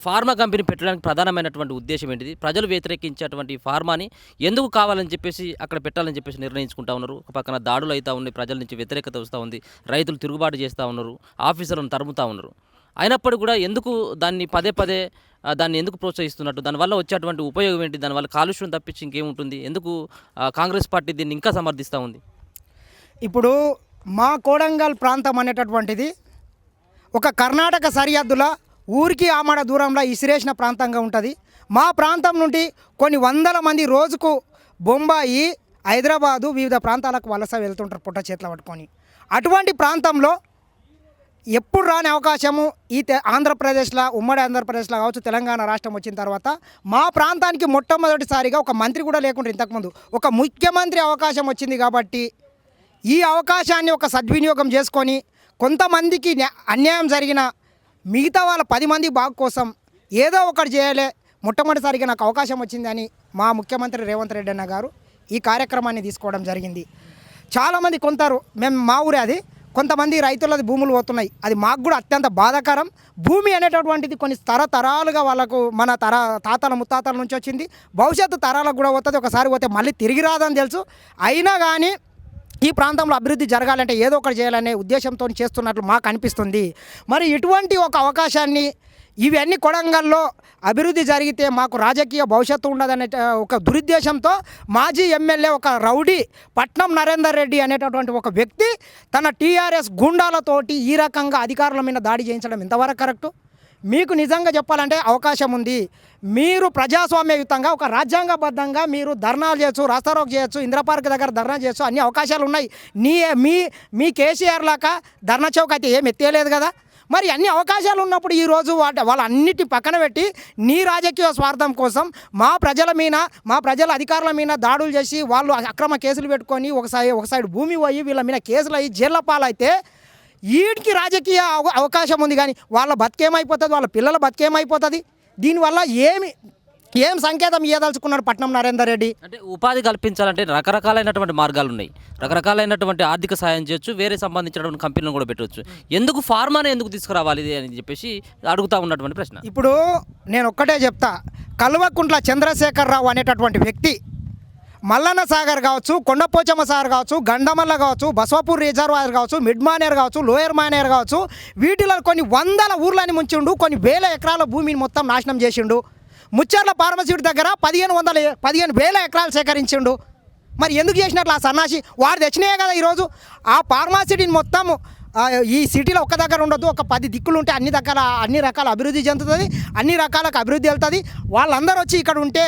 Pharma company పెట్టడానికి ప్రధానమైనటువంటి ఉద్దేశ్యం ఏంటిది? ప్రజలు వ్యతిరేకించేటువంటి ఫార్మాని ఎందుకు కావాలని చెప్పేసి అక్కడ పెట్టాలని చెప్పేసి నిర్ణయించుకుంటా ఉన్నారు. ఒక పక్కన దాడులు అయితా ఉన్నాయి. ప్రజల నుంచి వ్యతిరేకత వస్తూ ఉంది. రైతులు తిరుగుబాటు చేస్తూ ఉన్నారు. ఆఫీసర్లను తరుముతా ఉన్నారు. అయినప్పటికీ కూడా ఎందుకు దాన్ని పదే పదే దాన్ని ఎందుకు ప్రోత్సహిస్తున్నట్టు? దానివల్ల వచ్చేటువంటి ఉపయోగం ఏంటి? దానివల్ల కాలుష్యం తప్పించి ఇంకేముంటుంది? ఎందుకు కాంగ్రెస్ పార్టీ దీన్ని ఇంకా సమర్థిస్తూ ఉంది? ఇప్పుడు మా కోడంగల్ ప్రాంతం అనేటటువంటిది ఒక కర్ణాటక సరిహద్దుల ఊరికి ఆమడ దూరంలో ఇసిరేసిన ప్రాంతంగా ఉంటుంది. మా ప్రాంతం నుండి కొన్ని వందల మంది రోజుకు బొంబాయి, హైదరాబాదు వివిధ ప్రాంతాలకు వలస వెళ్తుంటారు పుట్ట చేతులు పట్టుకొని. అటువంటి ప్రాంతంలో ఎప్పుడు రాని అవకాశము ఈ ఆంధ్రప్రదేశ్లో, ఉమ్మడి ఆంధ్రప్రదేశ్లో కావచ్చు, తెలంగాణ రాష్ట్రం వచ్చిన తర్వాత మా ప్రాంతానికి మొట్టమొదటిసారిగా ఒక మంత్రి కూడా లేకుండా ఇంతకుముందు ఒక ముఖ్యమంత్రి అవకాశం వచ్చింది. కాబట్టి ఈ అవకాశాన్ని ఒక సద్వినియోగం చేసుకొని కొంతమందికి అన్యాయం జరిగిన మిగతా వాళ్ళ 10 మంది బాగు కోసం ఏదో ఒకటి చేయాలి, మొట్టమొదటిసారిగా నాకు అవకాశం వచ్చిందని మా ముఖ్యమంత్రి రేవంత్ రెడ్డి అన్న గారు ఈ కార్యక్రమాన్ని తీసుకోవడం జరిగింది. చాలామంది కొంటారు, మేము మా ఊరే అది, కొంతమంది రైతులది భూములు పోతున్నాయి. అది మాకు కూడా అత్యంత బాధాకరం. భూమి అనేటటువంటిది కొన్ని తరతరాలుగా వాళ్ళకు మన తాతల ముత్తాతల నుంచి వచ్చింది. భవిష్యత్తు తరాలకు కూడా పోతుంది. ఒకసారి పోతే మళ్ళీ తిరిగి రాదని తెలుసు. అయినా కానీ ఈ ప్రాంతంలో అభివృద్ధి జరగాలంటే ఏదో ఒకటి చేయాలనే ఉద్దేశంతో చేస్తున్నట్లు మాకు అనిపిస్తుంది. మరి ఇటువంటి ఒక అవకాశాన్ని ఇవన్నీ కొడంగల్లో అభివృద్ధి జరిగితే మాకు రాజకీయ భవిష్యత్తు ఉండదనే ఒక దురుద్దేశంతో మాజీ ఎమ్మెల్యే ఒక రౌడీ పట్నం నరేందర్ రెడ్డి అనేటటువంటి ఒక వ్యక్తి తన టీఆర్ఎస్ గుండాలతోటి ఈ రకంగా అధికారుల మీద దాడి చేయించడం ఎంతవరకు కరెక్టు? మీకు నిజంగా చెప్పాలంటే అవకాశం ఉంది. మీరు ప్రజాస్వామ్యయుతంగా ఒక రాజ్యాంగబద్ధంగా మీరు ధర్నాలు చేయొచ్చు, రాస్తారోక్ చేయొచ్చు, ఇంద్రపార్క్ దగ్గర ధర్నా చేయొచ్చు, అన్ని అవకాశాలు ఉన్నాయి. మీ కేసీఆర్ లాగా ధర్నా చౌక్ అయితే ఏం ఎత్తేయలేదు కదా. మరి అన్ని అవకాశాలు ఉన్నప్పుడు ఈరోజు వాళ్ళన్నిటి పక్కన పెట్టి నీ రాజకీయ స్వార్థం కోసం మా ప్రజల అధికారుల మీద దాడులు చేసి వాళ్ళు అక్రమ కేసులు పెట్టుకొని ఒక సైడ్ భూమి పోయి వీళ్ళ మీద కేసులు అయ్యి జైళ్ళ పాలైతే వీటికి రాజకీయ అవకాశం ఉంది. కానీ వాళ్ళ బతికేమైపోతుంది, వాళ్ళ పిల్లల బతికేమైపోతుంది? దీనివల్ల ఏం సంకేతం ఇవ్వదలుచుకున్నాడు పట్నం నరేందర్ రెడ్డి? అంటే ఉపాధి కల్పించాలంటే రకరకాలైనటువంటి మార్గాలు ఉన్నాయి. రకరకాలైనటువంటి ఆర్థిక సాయం చేయొచ్చు, వేరే సంబంధించినటువంటి కంపెనీలను కూడా పెట్టవచ్చు. ఎందుకు ఫార్మానే ఎందుకు తీసుకురావాలి అని చెప్పేసి అడుగుతూ ఉన్నటువంటి ప్రశ్న. ఇప్పుడు నేను ఒక్కటే చెప్తా, కల్వకుంట్ల చంద్రశేఖరరావు అనేటటువంటి వ్యక్తి మల్లన్న సాగర్ కావచ్చు, కొండపోచమ్మ సాగర్ కావచ్చు, గండమల్ల కావచ్చు, బసవపూర్ రిజర్వాయర్ కావచ్చు, మిడ్ మానేర్ కావచ్చు, లోయర్ మానేర్ కావచ్చు, వీటిలో కొన్ని వందల ఊర్లని ముంచిండు, కొన్ని వేల ఎకరాల భూమిని మొత్తం నాశనం చేసిండు. ముచ్చర్ల ఫార్మసీటీ దగ్గర 15,000 ఎకరాలు సేకరించిండు. మరి ఎందుకు చేసినట్లు ఆ సన్నాసి? వాడు తెచ్చినాయే కదా ఈరోజు. ఆ ఫార్మాసిటీని మొత్తం ఈ సిటీలో ఒక్క దగ్గర ఉండొద్దు, ఒక 10 దిక్కులు ఉంటే అన్ని రకాల అభివృద్ధి చెందుతుంది, అన్ని రకాలకు అభివృద్ధి వెళ్తుంది. వాళ్ళందరూ వచ్చి ఇక్కడ ఉంటే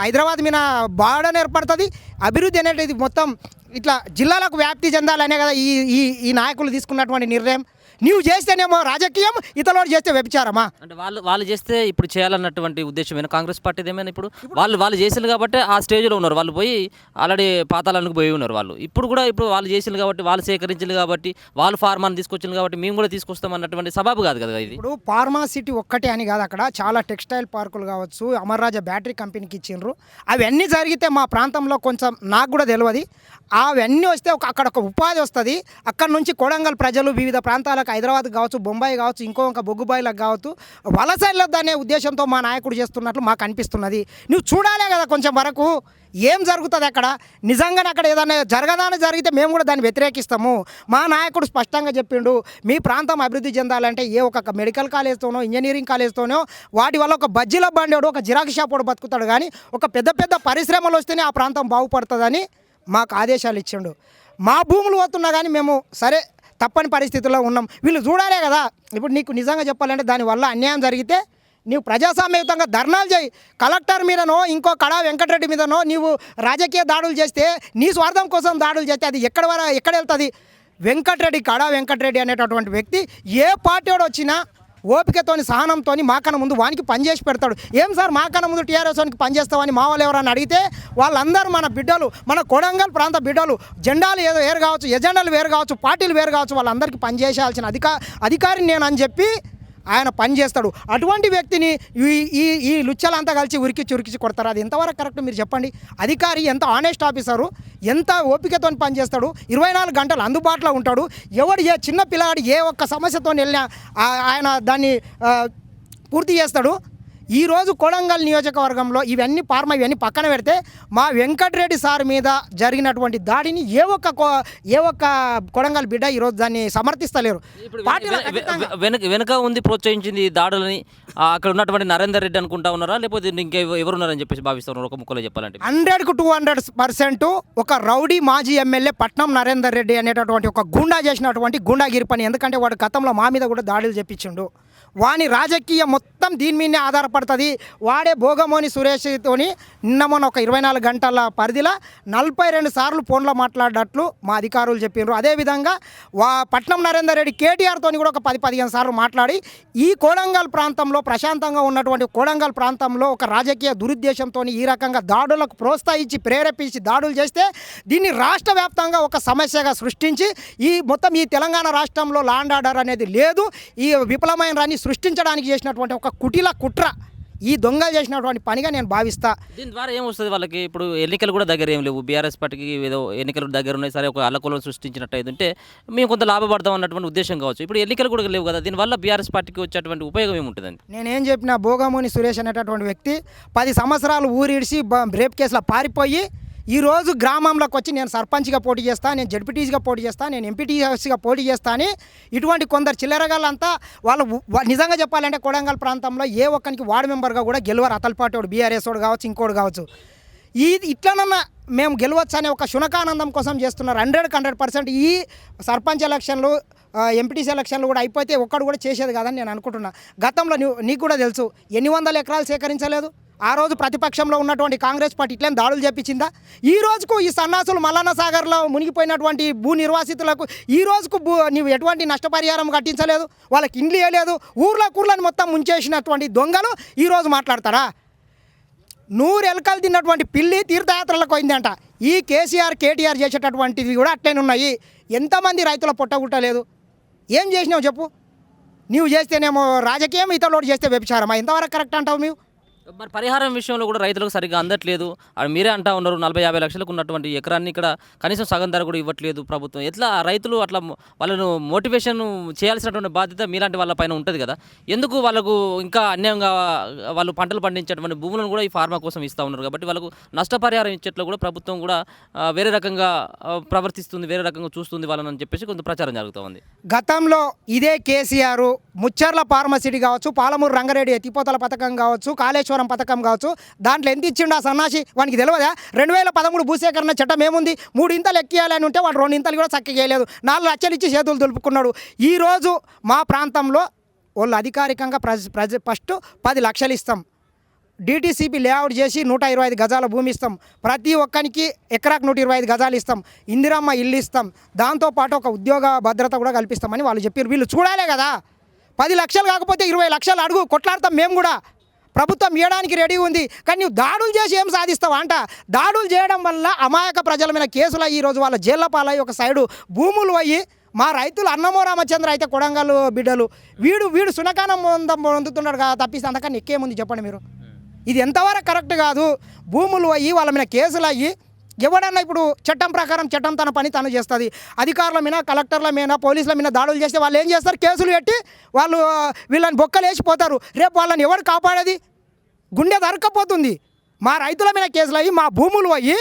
హైదరాబాద్ మీద బార్డర్ ఏర్పడుతుంది. అభివృద్ధి అనేది మొత్తం ఇట్లా జిల్లాలకు వ్యాప్తి చెందాలనే కదా ఈ నాయకులు తీసుకున్నటువంటి నిర్ణయం. నీవు చేస్తేనేమో రాజకీయం, ఇతరులు చేస్తే వ్యభిచారమా? అంటే వాళ్ళు చేస్తే ఇప్పుడు చేయాలన్నటువంటి ఉద్దేశమైన కాంగ్రెస్ పార్టీది ఏమైనా? ఇప్పుడు వాళ్ళు చేసింది కాబట్టి ఆ స్టేజ్లో ఉన్నారు. వాళ్ళు పోయి ఆల్రెడీ పాతాళానికి పోయి ఉన్నారు. ఇప్పుడు వాళ్ళు చేసింది కాబట్టి, వాళ్ళు సేకరించింది కాబట్టి, వాళ్ళు ఫార్మాని తీసుకొచ్చింది కాబట్టి మేము కూడా తీసుకొస్తాం అన్నటువంటి సబాబు కాదు కదా ఇది. ఇప్పుడు ఫార్మాసిటీ ఒక్కటే అని కాదు, అక్కడ చాలా టెక్స్టైల్ పార్కులు కావచ్చు, అమర్ రాజా బ్యాటరీ కంపెనీకి ఇచ్చిండ్రు. అవన్నీ జరిగితే మా ప్రాంతంలో కొంచెం నాకు కూడా తెలియదు. అవన్నీ వస్తే అక్కడ ఒక ఉపాధి వస్తుంది. అక్కడ నుంచి కొడంగల్ ప్రజలు వివిధ ప్రాంతాలకు, హైదరాబాద్ కావచ్చు, బొంబాయి కావచ్చు, ఇంకొక బొగ్గుబాయిలకు కావచ్చు, వలస వెళ్ళొద్దనే ఉద్దేశంతో మా నాయకుడు చేస్తున్నట్లు మాకు అనిపిస్తున్నది. నువ్వు చూడాలే కదా కొంచెం వరకు ఏం జరుగుతుంది అక్కడ. నిజంగానే అక్కడ ఏదైనా జరగదాని జరిగితే మేము కూడా దాన్ని వ్యతిరేకిస్తాము. మా నాయకుడు స్పష్టంగా చెప్పిండు, మీ ప్రాంతం అభివృద్ధి చెందాలంటే ఒక మెడికల్ కాలేజ్తోనో, ఇంజనీరింగ్ కాలేజ్తోనో, వాటి వల్ల ఒక బజ్జీల బండోడు, ఒక జిరాక్స్ షాప్ వాడు బతుకుతాడు. కానీ ఒక పెద్ద పరిశ్రమలు వస్తేనే ఆ ప్రాంతం బాగుపడుతుందని మాకు ఆదేశాలు ఇచ్చిండు. మా భూములు పోతున్నా కానీ మేము సరే తప్పని పరిస్థితుల్లో ఉన్నాం. వీళ్ళు చూడాలే కదా. ఇప్పుడు నీకు నిజంగా చెప్పాలంటే దానివల్ల అన్యాయం జరిగితే నీవు ప్రజాస్వామ్యయుతంగా ధర్నాలు చేయి. కలెక్టర్ మీదనో, ఇంకో కడా వెంకటరెడ్డి మీదనో నీవు రాజకీయ దాడులు చేస్తే, నీ స్వార్థం కోసం దాడులు చేస్తే అది ఎక్కడ వెళ్తుంది? కడా వెంకటరెడ్డి అనేటటువంటి వ్యక్తి ఏ పార్టీ వాడు వచ్చినా ఓపికతోని, సహనంతోని మాకన్నా ముందు వానికి పనిచేసి పెడతాడు. ఏం సార్ మాకన్నా ముందు టీఆర్ఎస్ వానికి పనిచేస్తామని మా వాళ్ళు ఎవరన్నా అడిగితే వాళ్ళందరూ మన బిడ్డలు, మన కొడంగల్ ప్రాంత బిడ్డలు. జెండాలు ఏదో వేరు కావచ్చు, ఎజెండాలు వేరు కావచ్చు, పార్టీలు వేరు కావచ్చు, వాళ్ళందరికీ పనిచేయాల్సిన అధికారిని నేను అని చెప్పి ఆయన పనిచేస్తాడు. అటువంటి వ్యక్తిని ఈ లుచ్చలంతా కలిసి ఉరికిచి కొడతారు. అది ఎంతవరకు కరెక్ట్ మీరు చెప్పండి? అధికారి ఎంత ఆనెస్ట్ ఆఫీసరు, ఎంత ఓపికతో పనిచేస్తాడు, 24 గంటలు అందుబాటులో ఉంటాడు. చిన్న పిల్లాడు ఏ ఒక్క సమస్యతో వెళ్ళినా ఆయన దాన్ని పూర్తి చేస్తాడు. ఈరోజు కొడంగల్ నియోజకవర్గంలో ఇవన్నీ పక్కన పెడితే మా వెంకటరెడ్డి సార్ మీద జరిగినటువంటి దాడిని ఏ ఒక్క కొడంగల్ బిడ్డ ఈరోజు దాన్ని సమర్థిస్తలేరు. ఇప్పుడు పార్టీలకు అతీతంగా వెనుక ఉంది ప్రోత్సహించింది ఈ దాడులని అక్కడ ఉన్నటువంటి నరేందర్ రెడ్డి అనుకుంటా ఉన్నారా, లేకపోతే ఎవరున్నారని చెప్పేసి భావిస్తున్నారు ఒక ముక్కలో చెప్పాలంటే? 100కు 200% ఒక రౌడీ మాజీ ఎమ్మెల్యే పట్నం నరేందర్ రెడ్డి అనేటటువంటి ఒక గుండా చేసినటువంటి గుండాగిరి పని. ఎందుకంటే వాడు గతంలో మా మీద కూడా దాడులు చెప్పించిండు. వాని రాజకీయం మొత్తం దీని మీదనే ఆధారపడుతుంది. వాడే భోగమోని సురేష్తోని నిన్న మొన్న ఒక 24 గంటల పరిధిలో 42 సార్లు ఫోన్లో మాట్లాడినట్లు మా అధికారులు చెప్పారు. అదేవిధంగా పట్నం నరేందర్ రెడ్డి కేటీఆర్తో కూడా ఒక 10-15 సార్లు మాట్లాడి ఈ కోడంగల్ ప్రాంతంలో ప్రశాంతంగా ఉన్నటువంటి కోడంగల్ ప్రాంతంలో ఒక రాజకీయ దురుద్దేశంతో ఈ రకంగా దాడులకు ప్రోత్సహించి ప్రేరేపించి దాడులు చేస్తే దీన్ని రాష్ట్ర వ్యాప్తంగా ఒక సమస్యగా సృష్టించి ఈ తెలంగాణ రాష్ట్రంలో లా అండ్ ఆర్డర్ అనేది లేదు, ఈ విఫలమైన రాన్ని సృష్టించడానికి చేసినటువంటి ఒక కుట్ర ఈ దొంగలు చేసినటువంటి పనిగా నేను భావిస్తా. దీని ద్వారా ఏం వస్తుంది వాళ్ళకి? ఇప్పుడు ఎన్నికలు కూడా దగ్గర ఏం లేవు, బీఆర్ఎస్ పార్టీకి ఏదో ఎన్నికలు దగ్గర ఉన్నాయి, సరే ఒక అల్లకొలను సృష్టించినట్టు అయితే మేము కొంత లాభపడతాం అన్నటువంటి ఉద్దేశం కావచ్చు. ఇప్పుడు ఎన్నికలు కూడా లేవు కదా, దీనివల్ల బీఆర్ఎస్ పార్టీకి వచ్చేటువంటి ఉపయోగం ఏముంటుందండి? నేనేం చెప్పిన, భోగమోని సురేష్ అనేటటువంటి వ్యక్తి 10 సంవత్సరాలు ఊరిడిసి రేప్ కేసులో పారిపోయి ఈరోజు గ్రామంలోకి వచ్చి నేను సర్పంచ్గా పోటీ చేస్తా, నేను జడ్పీటీసీగా పోటీ చేస్తా, నేను ఎంపీటీసీగా పోటీ చేస్తా అని ఇటువంటి కొందరు చిల్లరగాళ్ళంతా వాళ్ళు నిజంగా చెప్పాలంటే కొడంగల్ ప్రాంతంలో ఏ ఒక్కరికి వార్డు మెంబర్గా కూడా గెలవరు. అతలపాటి వాడు బీఆర్ఎస్ వాడు కావచ్చు, ఇంకోటి కావచ్చు. ఇట్లనన్నా మేము గెలవచ్చు అనే ఒక శునకానందం కోసం చేస్తున్నారు. 100% ఈ సర్పంచ్ ఎలక్షన్లు ఎంపీటీసీ ఎలక్షన్లు కూడా అయిపోతే ఒక్కడు కూడా చేసేది కాదని నేను అనుకుంటున్నా. గతంలో నీకు కూడా తెలుసు ఎన్ని వందల ఎకరాలు సేకరించలేదు. ఆ రోజు ప్రతిపక్షంలో ఉన్నటువంటి కాంగ్రెస్ పార్టీ ఇట్లేం దాడులు చేపించిందా? ఈ రోజుకు ఈ సన్నాసులు మల్లన్న సాగర్లో మునిగిపోయినటువంటి భూ నిర్వాసితులకు ఈ రోజుకు నీవు ఎటువంటి నష్టపరిహారం కట్టించలేదు, వాళ్ళకి ఇండ్లు ఇవ్వలేదు, ఊర్లని మొత్తం ముంచేసినటువంటి దొంగలు ఈరోజు మాట్లాడతారా? 100 ఎలకలు తిన్నటువంటి పిల్లి తీర్థయాత్రలకు పోయిందంట. ఈ కేటీఆర్ చేసేటటువంటివి కూడా అట్లనే ఉన్నాయి. ఎంతమంది రైతుల పొట్టగుట్టలేదు? ఏం చేసినావు చెప్పు? నీవు చేస్తేనేమో రాజకీయం, ఇతరులు చేస్తే వ్యభిచారమా? ఎంతవరకు కరెక్ట్ అంటావు? మేము మరి పరిహారం విషయంలో కూడా రైతులకు సరిగ్గా అందట్లేదు. మీరే అంటా ఉన్నారు 40-50 లక్షలకు ఉన్నటువంటి ఎకరాన్ని ఇక్కడ కనీసం సగం ధర కూడా ఇవ్వట్లేదు ప్రభుత్వం. ఎట్లా రైతులు అట్లా వాళ్ళను మోటివేషన్ చేయాల్సినటువంటి బాధ్యత మీలాంటి వాళ్ళ పైన ఉంటుంది కదా? ఎందుకు వాళ్ళకు ఇంకా అన్యాయంగా వాళ్ళు పంటలు పండించేటువంటి భూములను కూడా ఈ ఫార్మా కోసం ఇస్తూ ఉన్నారు కాబట్టి వాళ్ళకు నష్టపరిహారం ఇచ్చేట్లో కూడా ప్రభుత్వం కూడా వేరే రకంగా ప్రవర్తిస్తుంది, వేరే రకంగా చూస్తుంది వాళ్ళని అని చెప్పేసి కొంత ప్రచారం జరుగుతూ ఉంది. గతంలో ఇదే కేసీఆర్ ముచ్చర్ల ఫార్మసిటీ కావచ్చు, పాలమూరు రంగారెడ్డి ఎత్తిపోతల పథకం కావచ్చు, కాళేశ్వరం పథకం కావచ్చు, దాంట్లో ఎంత ఇచ్చిండు ఆ సన్నాసి? వానికి తెలియదా? 2013 భూసేకరణ చట్టం ఏముంది? 3 ఇంతలు ఎక్కియాలని ఉంటే వాడు 2 ఇంతలు కూడా చక్కగా చేయలేదు. 4 లక్షలు ఇచ్చి చేతులు దులుపుకున్నాడు. ఈరోజు మా ప్రాంతంలో వాళ్ళు అధికారికంగా ఫస్ట్ 10 లక్షలు ఇస్తాం, DTCP లేఅవుట్ చేసి 125 గజాల భూమి ఇస్తాం, ప్రతి ఒక్కరికి ఎకరాకు 125 గజాలు ఇస్తాం, ఇందిరమ్మ ఇల్లు ఇస్తాం, దాంతోపాటు ఒక ఉద్యోగ భద్రత కూడా కల్పిస్తామని వాళ్ళు చెప్పారు. వీళ్ళు చూడాలే కదా. 10 లక్షలు కాకపోతే 20 లక్షలు అడుగు, కొట్లాడతాం మేము కూడా. ప్రభుత్వం ఇవ్వడానికి రెడీ ఉంది, కానీ నువ్వు దాడులు చేసి ఏం సాధిస్తావు అంట? దాడులు చేయడం వల్ల అమాయక ప్రజల మీద కేసులు అయ్యి ఈరోజు వాళ్ళ జైళ్ళ పాలై ఒక సైడు భూములు అయ్యి మా రైతులు అన్నమో రామచంద్ర అయితే కొడంగల్ బిడ్డలు వీడు సునకానం పొందుతున్నాడు కదా, తప్పిస్తే అంతకన్నా ఎక్కేముంది చెప్పండి మీరు? ఇది ఎంతవరకు కరెక్ట్ కాదు. భూములు అయ్యి వాళ్ళ మీద కేసులు అయ్యి ఎవడన్నా ఇప్పుడు చట్టం ప్రకారం చట్టం తన పని తను చేస్తుంది. అధికారుల మీద, కలెక్టర్ల మీద, పోలీసుల మీద దాడులు చేస్తే వాళ్ళు ఏం చేస్తారు? కేసులు పెట్టి వాళ్ళు వీళ్ళని బొక్కలేసిపోతారు. రేపు వాళ్ళని ఎవరు కాపాడేది? గుండె దొరకపోతుంది. మా రైతుల మీద కేసులు అయ్యి మా భూములు అయ్యి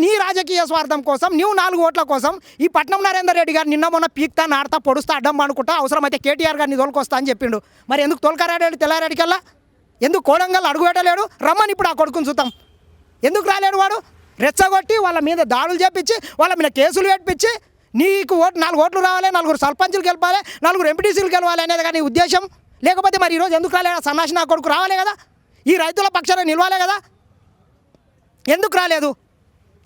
నీ రాజకీయ స్వార్థం కోసం, నీవు 4 ఓట్ల కోసం ఈ పట్నం నరేందర్ రెడ్డి గారు నిన్న మొన్న పీక్తా, నాడతా, పొడుస్తా, అడ్డం అనుకుంటా అవసరమైతే కేటీఆర్ గారిని తోలుకొస్తా అని చెప్పిండు. మరి ఎందుకు తోలుకరాడాడు తెల్లారెడ్డికల్లా? ఎందుకు కోడంగల్ అడుగు పెట్టలేడు? రమ్మని ఇప్పుడు ఆ కొడుకుని చూద్దాం. ఎందుకు రాలేడు? వాడు రెచ్చగొట్టి వాళ్ళ మీద దాడులు చేపించి వాళ్ళ మీద కేసులు పెట్టించి నీకు 4 ఓట్లు రావాలి, 4 సర్పంచులు గెలవాలి, 4 ఎంపీటీసీలు గెలవాలి అనేది కానీ ఉద్దేశం లేకపోతే మరి ఈరోజు ఎందుకు రాలేడు? సన్నాసి నా కొడుకు రావాలే కదా, ఈ రైతుల పక్షాన నిలవాలే కదా. ఎందుకు రాలేదు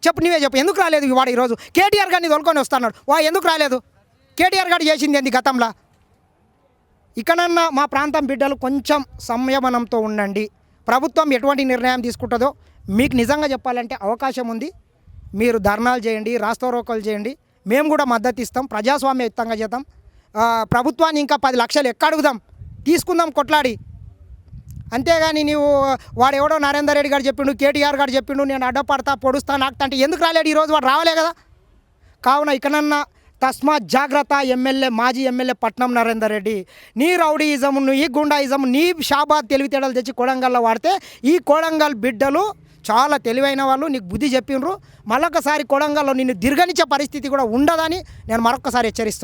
చెప్పు? నీవే చెప్పు, ఎందుకు రాలేదు? వాడు ఈరోజు కేటీఆర్ గారిని తోలుకొని వస్తున్నాడు. ఎందుకు రాలేదు? కేటీఆర్ గారు చేసింది ఏంది గతంలో? ఇకనన్నా మా ప్రాంతం బిడ్డలు కొంచెం సంయమనంతో ఉండండి. ప్రభుత్వం ఎటువంటి నిర్ణయం తీసుకుంటుందో మీకు నిజంగా చెప్పాలంటే అవకాశం ఉంది. మీరు ధర్నాలు చేయండి, రాస్తారోకోలు చేయండి, మేము కూడా మద్దతు ఇస్తాం, ప్రజాస్వామ్యయుతంగా చేద్దాం. ప్రభుత్వాన్ని ఇంకా 10 లక్షలు ఎక్కడుగుదాం, తీసుకుందాం కొట్లాడి. అంతేగాని నీవు వాడెవడో నరేందర్ రెడ్డి గారు చెప్పిండు, కేటీఆర్ గారు చెప్పిండు, నేను అడ్డపడతా, పొడుస్తా, నాకుతా అంటే ఎందుకు రాలేడు? ఈరోజు వాడు రావాలే కదా. కావున ఇకనన్నా తస్మాత్ జాగ్రత్త మాజీ ఎమ్మెల్యే పట్నం నరేందర్ రెడ్డి. నీ రౌడీయిజం, నీ గుండాయిజం, నీ షాబాద్ తెలివితేటలు తెచ్చి కొడంగల్లో వాడితే ఈ కొడంగల్ బిడ్డలు చాలా తెలివైన వాళ్ళు, నీకు బుద్ధి చెప్పిండ్రు. మళ్ళొకసారి కొడంగల్లో నిన్ను దిర్గనిచ్చే పరిస్థితి కూడా ఉండదని నేను మరొకసారి హెచ్చరిస్తున్నాను.